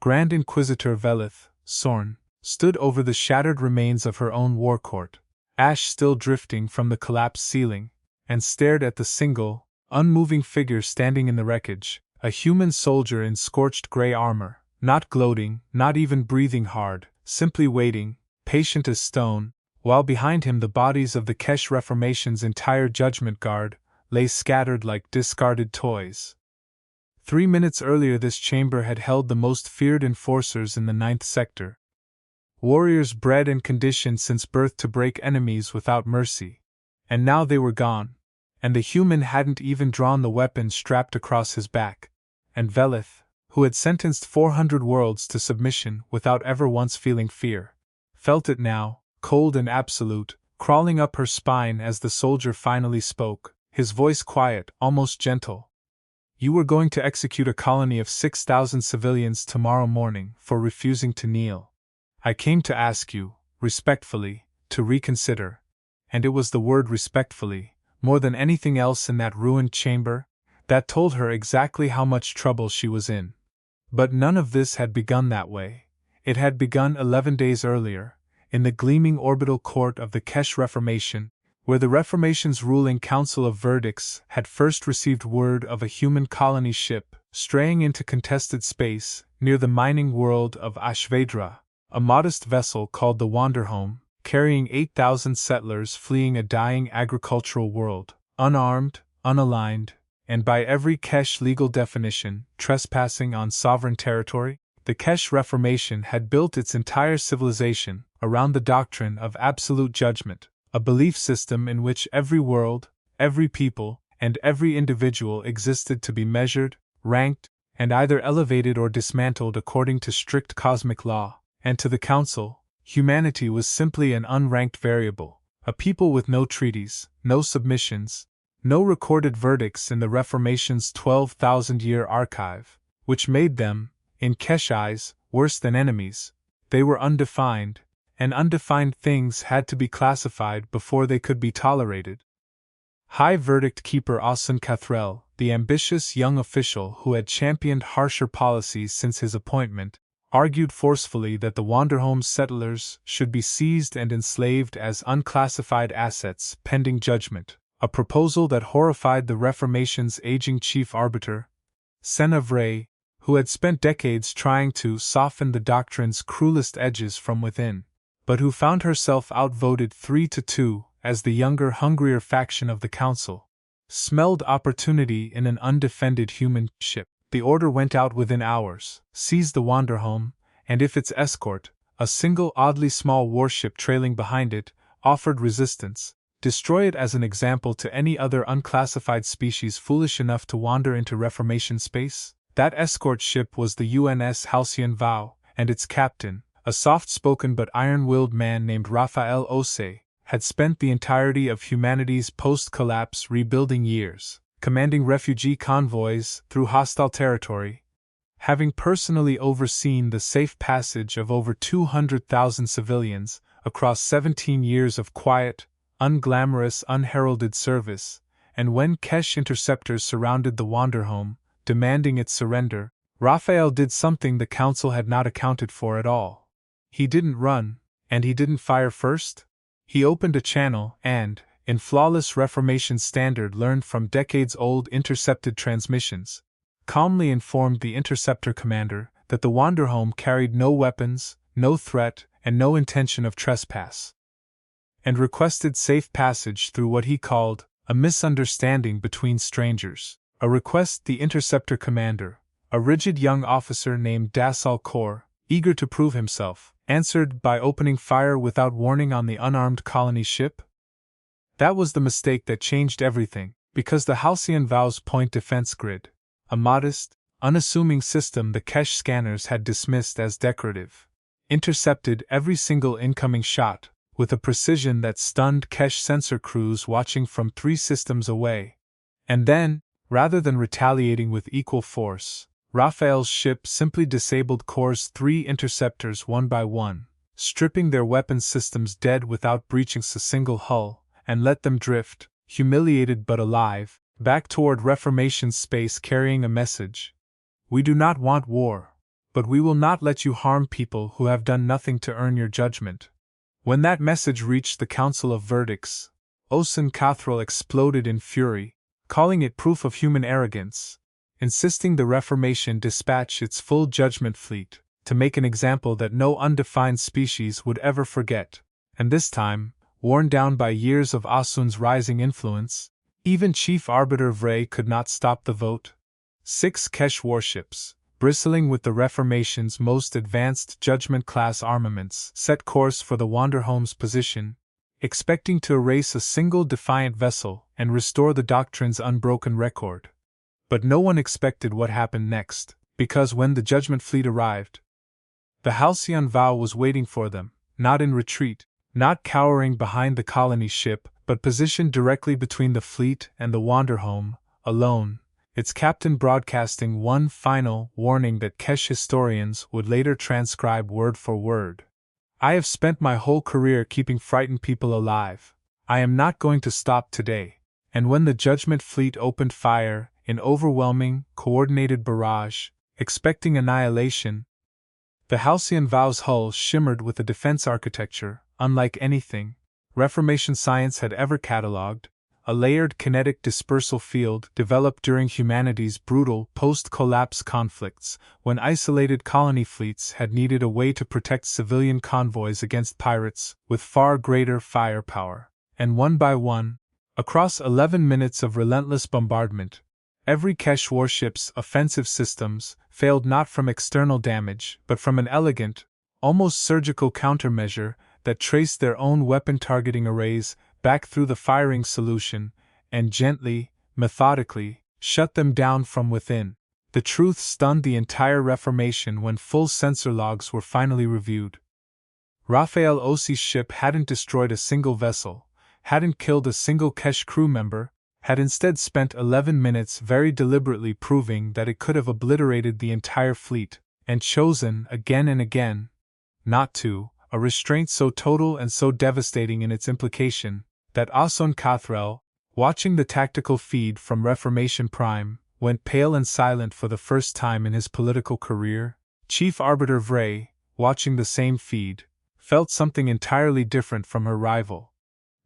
Grand Inquisitor Velith, Sorn, stood over the shattered remains of her own war court, ash still drifting from the collapsed ceiling, and stared at the single, unmoving figure standing in the wreckage, a human soldier in scorched gray armor, not gloating, not even breathing hard, simply waiting, patient as stone, while behind him the bodies of the Kesh Reformation's entire judgment guard lay scattered like discarded toys. 3 minutes earlier this chamber had held the most feared enforcers in the 9th sector. Warriors bred and conditioned since birth to break enemies without mercy. And now they were gone, and the human hadn't even drawn the weapon strapped across his back. And Velith, who had sentenced 400 worlds to submission without ever once feeling fear, felt it now, cold and absolute, crawling up her spine as the soldier finally spoke, his voice quiet, almost gentle. You were going to execute a colony of 6,000 civilians tomorrow morning for refusing to kneel. I came to ask you, respectfully, to reconsider. And it was the word respectfully, more than anything else in that ruined chamber, that told her exactly how much trouble she was in. But none of this had begun that way. It had begun 11 days earlier, in the gleaming orbital court of the Kesh Reformation, where the Reformation's ruling council of verdicts had first received word of a human colony ship straying into contested space near the mining world of Ashvedra, a modest vessel called the Wanderhome, carrying 8,000 settlers fleeing a dying agricultural world, unarmed, unaligned, and by every Kesh legal definition, trespassing on sovereign territory. The Kesh Reformation had built its entire civilization around the doctrine of absolute judgment, a belief system in which every world, every people, and every individual existed to be measured, ranked, and either elevated or dismantled according to strict cosmic law. And to the Council, humanity was simply an unranked variable, a people with no treaties, no submissions, no recorded verdicts in the Reformation's 12,000-year archive, which made them, in Kesh eyes, worse than enemies. They were undefined, and undefined things had to be classified before they could be tolerated. High Verdict Keeper Ossun Cathrell, the ambitious young official who had championed harsher policies since his appointment, argued forcefully that the Wanderhome settlers should be seized and enslaved as unclassified assets pending judgment, a proposal that horrified the Reformation's aging chief arbiter, Senna Vray, who had spent decades trying to soften the doctrine's cruelest edges from within, but who found herself outvoted 3-2 as the younger, hungrier faction of the council smelled opportunity in an undefended human ship. The order went out within hours: seize the Wanderhome, and if its escort, a single oddly small warship trailing behind it, offered resistance, destroy it as an example to any other unclassified species foolish enough to wander into Reformation space. That escort ship was the UNS Halcyon Vow, and its captain, a soft-spoken but iron-willed man named Rafael Osei, had spent the entirety of humanity's post-collapse rebuilding years, commanding refugee convoys through hostile territory, having personally overseen the safe passage of over 200,000 civilians across 17 years of quiet, unglamorous, unheralded service, and when Kesh interceptors surrounded the Wanderhome, demanding its surrender, Raphael did something the council had not accounted for at all. He didn't run, and he didn't fire first. He opened a channel and, in flawless Reformation standard learned from decades-old intercepted transmissions, calmly informed the interceptor commander that the Wanderhome carried no weapons, no threat, and no intention of trespass, and requested safe passage through what he called a misunderstanding between strangers, a request the interceptor commander, a rigid young officer named Dasal Kor, eager to prove himself, answered by opening fire without warning on the unarmed colony ship. That was the mistake that changed everything, because the Halcyon Vow's point defense grid, a modest, unassuming system the Kesh scanners had dismissed as decorative, intercepted every single incoming shot with a precision that stunned Kesh sensor crews watching from 3 systems away. And then, rather than retaliating with equal force, Raphael's ship simply disabled Kor's 3 interceptors one by one, stripping their weapons systems dead without breaching a single hull, and let them drift, humiliated but alive, back toward Reformation's space carrying a message. We do not want war. but we will not let you harm people who have done nothing to earn your judgment. When that message reached the Council of Verdicts, Ossun Cathrall exploded in fury, calling it proof of human arrogance, insisting the Reformation dispatch its full judgment fleet to make an example that no undefined species would ever forget. And this time, worn down by years of Ossun's rising influence, even Chief Arbiter Vray could not stop the vote. 6 Kesh warships, bristling with the Reformation's most advanced judgment-class armaments, set course for the Wanderhome's position, expecting to erase a single defiant vessel and restore the Doctrine's unbroken record. But no one expected what happened next, because when the judgment fleet arrived, the Halcyon Vow was waiting for them, not in retreat, not cowering behind the colony ship, but positioned directly between the fleet and the Wanderhome, alone, its captain broadcasting one final warning that Kesh historians would later transcribe word for word. I have spent my whole career keeping frightened people alive. I am not going to stop today. And when the Judgment Fleet opened fire in overwhelming, coordinated barrage, expecting annihilation, the Halcyon Vow's hull shimmered with a defense architecture unlike anything Reformation science had ever catalogued, a layered kinetic dispersal field developed during humanity's brutal post-collapse conflicts when isolated colony fleets had needed a way to protect civilian convoys against pirates with far greater firepower. And one by one, across 11 minutes of relentless bombardment, every Kesh warship's offensive systems failed not from external damage but from an elegant, almost surgical countermeasure that traced their own weapon targeting arrays back through the firing solution and gently, methodically, shut them down from within. The truth stunned the entire Reformation when full sensor logs were finally reviewed. Rafael Osei's ship hadn't destroyed a single vessel, hadn't killed a single Kesh crew member, had instead spent 11 minutes very deliberately proving that it could have obliterated the entire fleet, and chosen, again and again, not to. A restraint so total and so devastating in its implication, that Ossun Cathrall, watching the tactical feed from Reformation Prime, went pale and silent for the first time in his political career. Chief Arbiter Vray, watching the same feed, felt something entirely different from her rival.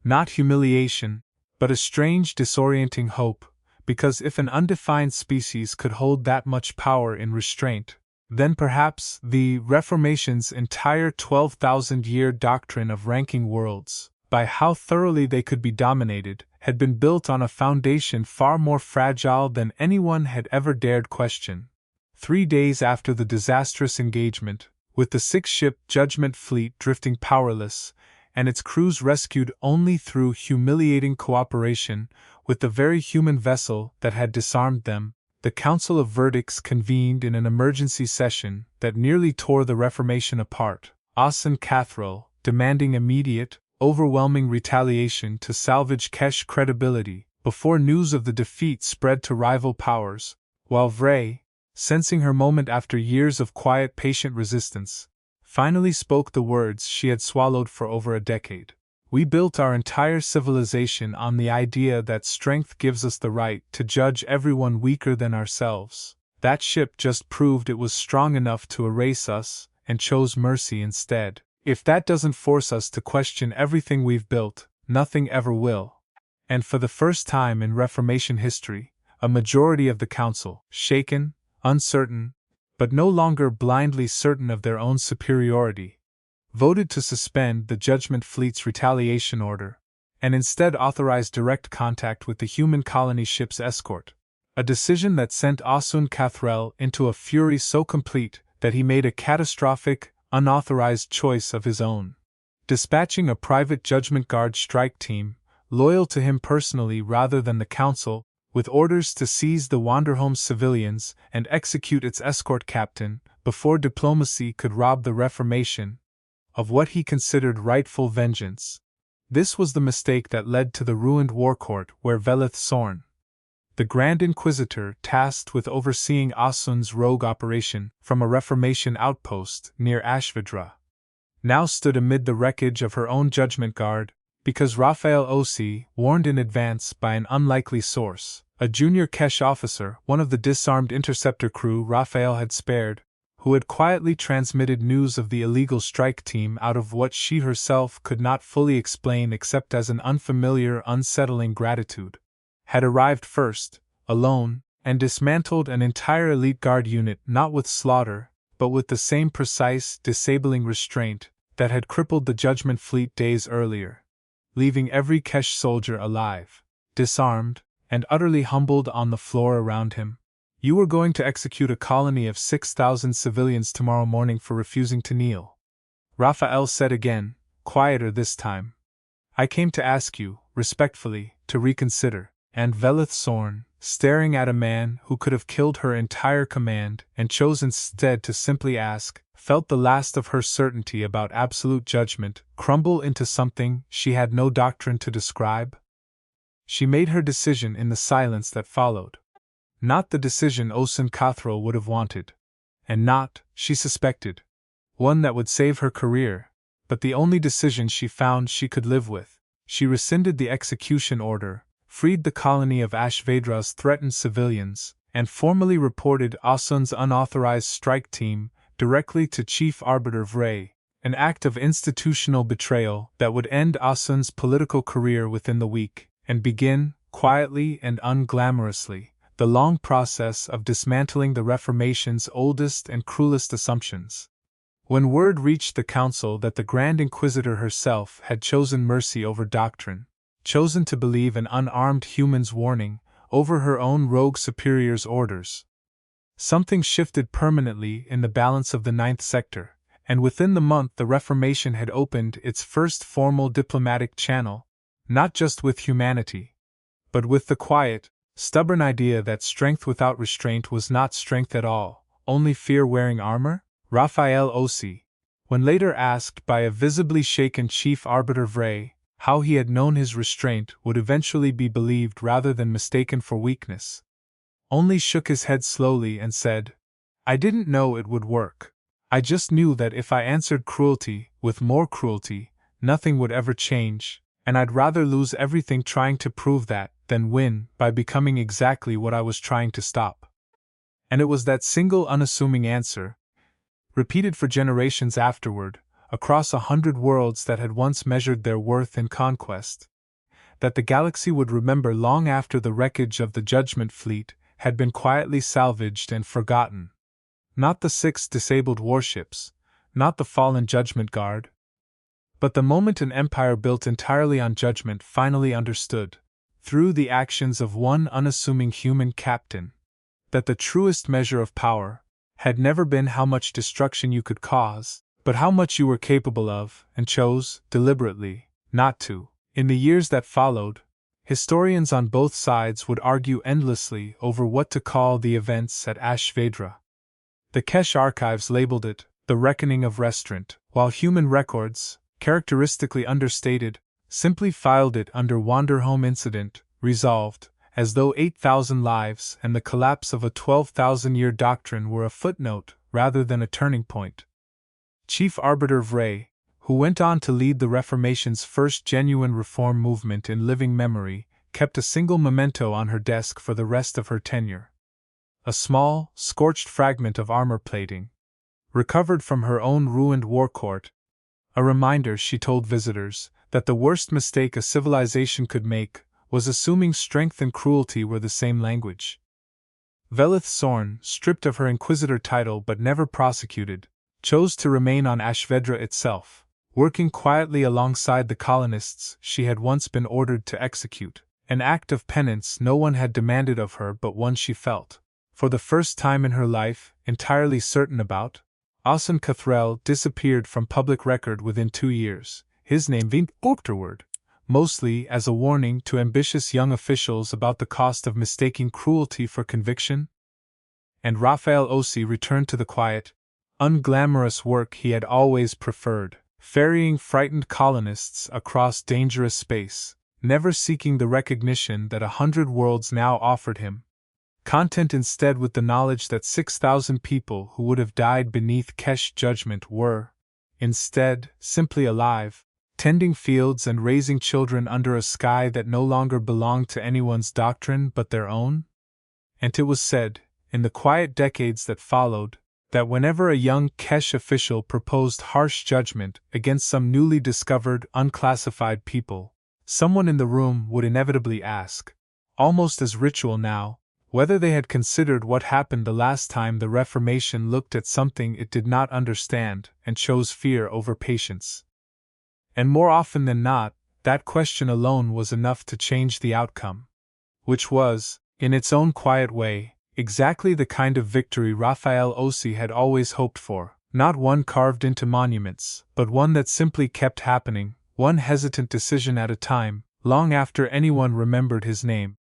Not humiliation, but a strange disorienting hope, because if an undefined species could hold that much power in restraint, then perhaps the Reformation's entire 12,000-year doctrine of ranking worlds, by how thoroughly they could be dominated, had been built on a foundation far more fragile than anyone had ever dared question. 3 days after the disastrous engagement, with the 6-ship Judgment Fleet drifting powerless, and its crews rescued only through humiliating cooperation with the very human vessel that had disarmed them, the Council of Verdicts convened in an emergency session that nearly tore the Reformation apart, Ossun Cathrall demanding immediate, overwhelming retaliation to salvage Kesh credibility before news of the defeat spread to rival powers, while Vray, sensing her moment after years of quiet patient resistance, finally spoke the words she had swallowed for over a decade. We built our entire civilization on the idea that strength gives us the right to judge everyone weaker than ourselves. That ship just proved it was strong enough to erase us, and chose mercy instead. If that doesn't force us to question everything we've built, nothing ever will. And for the first time in Reformation history, a majority of the Council, shaken, uncertain, but no longer blindly certain of their own superiority, voted to suspend the Judgment Fleet's retaliation order, and instead authorized direct contact with the human colony ship's escort, a decision that sent Ossun Cathrall into a fury so complete that he made a catastrophic, unauthorized choice of his own, dispatching a private Judgment Guard strike team, loyal to him personally rather than the Council, with orders to seize the Wanderhome civilians and execute its escort captain before diplomacy could rob the Reformation of what he considered rightful vengeance. This was the mistake that led to the ruined war court where Velith Sorn, the Grand Inquisitor tasked with overseeing Ossun's rogue operation from a Reformation outpost near Ashvedra, now stood amid the wreckage of her own Judgment Guard, because Rafael Osei, warned in advance by an unlikely source, a junior Kesh officer, one of the disarmed interceptor crew Rafael had spared, who had quietly transmitted news of the illegal strike team out of what she herself could not fully explain except as an unfamiliar, unsettling gratitude, had arrived first, alone, and dismantled an entire elite guard unit not with slaughter, but with the same precise, disabling restraint that had crippled the Judgment Fleet days earlier, leaving every Kesh soldier alive, disarmed, and utterly humbled on the floor around him. You were going to execute a colony of 6,000 civilians tomorrow morning for refusing to kneel. Rafael said again, quieter this time. I came to ask you, respectfully, to reconsider. And Velith Sorn, staring at a man who could have killed her entire command and chose instead to simply ask, felt the last of her certainty about absolute judgment crumble into something she had no doctrine to describe. She made her decision in the silence that followed. Not the decision Ossun Cathro would have wanted. And not, she suspected, one that would save her career, but the only decision she found she could live with. She rescinded the execution order, freed the colony of Ashvedra's threatened civilians, and formally reported Ossun's unauthorized strike team directly to Chief Arbiter Vray, an act of institutional betrayal that would end Ossun's political career within the week, and begin, quietly and unglamorously, the long process of dismantling the Reformation's oldest and cruelest assumptions. When word reached the Council that the Grand Inquisitor herself had chosen mercy over doctrine, chosen to believe an unarmed human's warning over her own rogue superior's orders, something shifted permanently in the balance of the Ninth Sector, and within the month the Reformation had opened its first formal diplomatic channel, not just with humanity, but with the quiet, stubborn idea that strength without restraint was not strength at all, only fear-wearing armor? Rafael Osei, when later asked by a visibly shaken Chief Arbiter Vray how he had known his restraint would eventually be believed rather than mistaken for weakness, only shook his head slowly and said, I didn't know it would work. I just knew that if I answered cruelty with more cruelty, nothing would ever change, and I'd rather lose everything trying to prove that than win by becoming exactly what I was trying to stop. And it was that single unassuming answer, repeated for generations afterward, across 100 worlds that had once measured their worth in conquest, that the galaxy would remember long after the wreckage of the Judgment Fleet had been quietly salvaged and forgotten. Not the 6 disabled warships, not the fallen Judgment Guard, but the moment an empire built entirely on judgment finally understood, through the actions of one unassuming human captain, that the truest measure of power had never been how much destruction you could cause, but how much you were capable of, and chose, deliberately, not to. In the years that followed, historians on both sides would argue endlessly over what to call the events at Ashvedra. The Kesh archives labeled it the reckoning of restraint, while human records, characteristically understated, simply filed it under Wanderhome incident, resolved, as though 8,000 lives and the collapse of a 12,000-year doctrine were a footnote rather than a turning point. Chief Arbiter Vray, who went on to lead the Reformation's first genuine reform movement in living memory, kept a single memento on her desk for the rest of her tenure. A small, scorched fragment of armor plating, recovered from her own ruined war court, a reminder, she told visitors, that the worst mistake a civilization could make was assuming strength and cruelty were the same language. Velith Sorn, stripped of her Inquisitor title but never prosecuted, chose to remain on Ashvedra itself, working quietly alongside the colonists she had once been ordered to execute, an act of penance no one had demanded of her but one she felt, for the first time in her life, entirely certain about. Ossun Cathrell disappeared from public record within 2 years, his name being afterward, mostly as a warning to ambitious young officials about the cost of mistaking cruelty for conviction. And Rafael Osei returned to the quiet, unglamorous work he had always preferred, ferrying frightened colonists across dangerous space, never seeking the recognition that 100 worlds now offered him. Content instead with the knowledge that 6,000 people who would have died beneath Kesh judgment were, instead, simply alive, tending fields and raising children under a sky that no longer belonged to anyone's doctrine but their own? And it was said, in the quiet decades that followed, that whenever a young Kesh official proposed harsh judgment against some newly discovered, unclassified people, someone in the room would inevitably ask, almost as ritual now, whether they had considered what happened the last time the Reformation looked at something it did not understand and chose fear over patience. And more often than not, that question alone was enough to change the outcome. Which was, in its own quiet way, exactly the kind of victory Rafael Osei had always hoped for, not one carved into monuments, but one that simply kept happening, one hesitant decision at a time, long after anyone remembered his name.